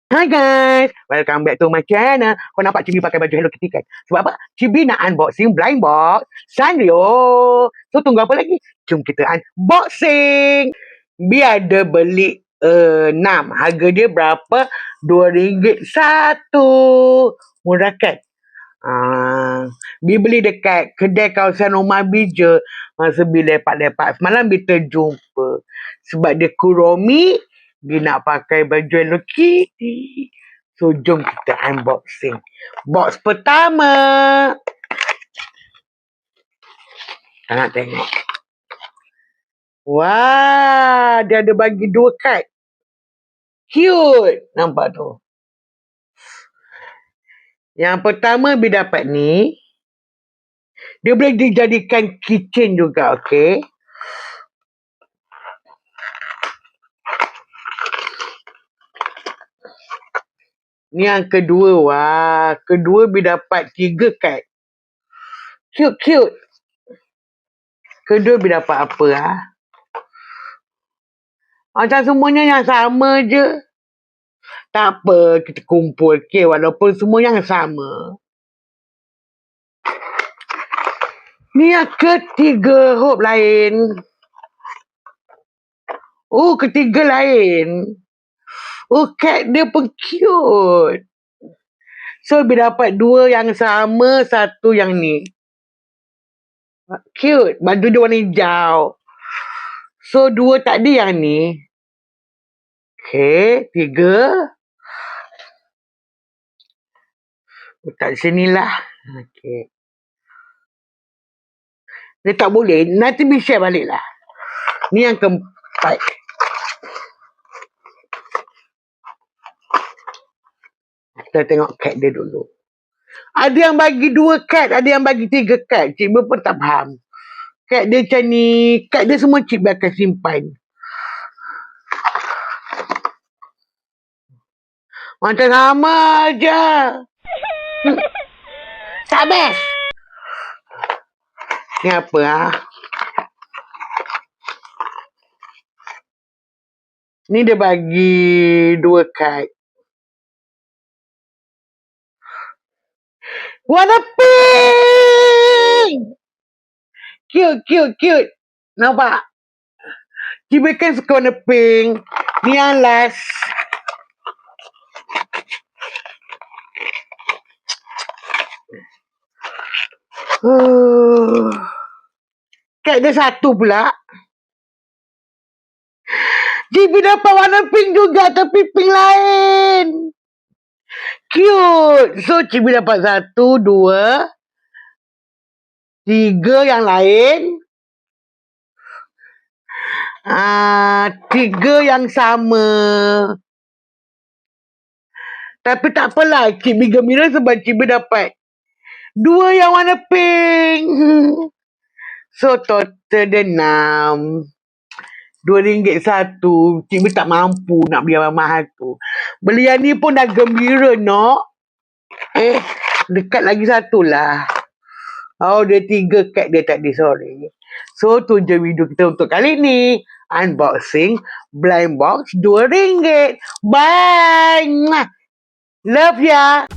Hi guys, welcome back to my channel. Kau nampak Cibi pakai baju Hello Kitty kan? Sebab apa? Cibi nak unboxing blind box Sanrio. So tunggu apa lagi? Jom kita unboxing. Biar ada beli 6. Harga dia berapa? RM2 satu. Murah kan? Bi beli dekat kedai kawasan rumah Bi je. Masa Bi lepak-lepak semalam Bi terjumpa. Sebab dia Kuromi, dia nak pakai baju Hello Kitty. So jom kita unboxing. Box pertama. Tak nak tengok. Wah, dia ada bagi 2 kad. Cute. Nampak tu. Yang pertama Bi dapat ni. Dia boleh dijadikan keychain juga, okey. Ni yang kedua. Wah, kedua Bi dapat 3 kad. Cute. Kedua Bi dapat apa Macam semuanya yang sama je. Tak apa, kita kumpul. Okay, walaupun semua yang sama. Ni yang ketiga, hope lain. Ketiga lain. Cat dia pun cute. So, Bi dapat 2 yang sama, 1 yang ni. Cute. Baju dia warna hijau. So, 2 tadi yang ni. Okay, 3. Letak sinilah. Okay. Dia tak boleh. Nanti Bi share balik lah. Ni yang keempat. Kita tengok kad dia dulu. Ada yang bagi 2 kad, ada yang bagi 3 kad. Cik Bi pun tak faham. Kad dia macam ni. Kad dia semua Cik Bi akan simpan. Macam sama je. Tak best. Ni apa Ni dia bagi 2 kad. Warna pink. Cute. Nampak? Cik Bi kan suka warna pink. Ni yang last. Kad dia 1 pula. Cik Bi dapat warna pink juga, tapi pink lain. Cute. So, Cik Bi dapat 1, 2, 3 yang lain. 3 yang sama. Tapi tak apalah. Cik Bi gembira sebab Cik Bi dapat 2 yang warna pink. So, total dia 6. RM2 satu. Cik Bi tak mampu nak beli yang mahal tu. Beli yang ni pun dah gembira, no? Dekat lagi 1 lah. Dia 3 kad dia tadi, sorry. So, tu je video kita untuk kali ni. Unboxing blind box RM2. Bye! Love ya!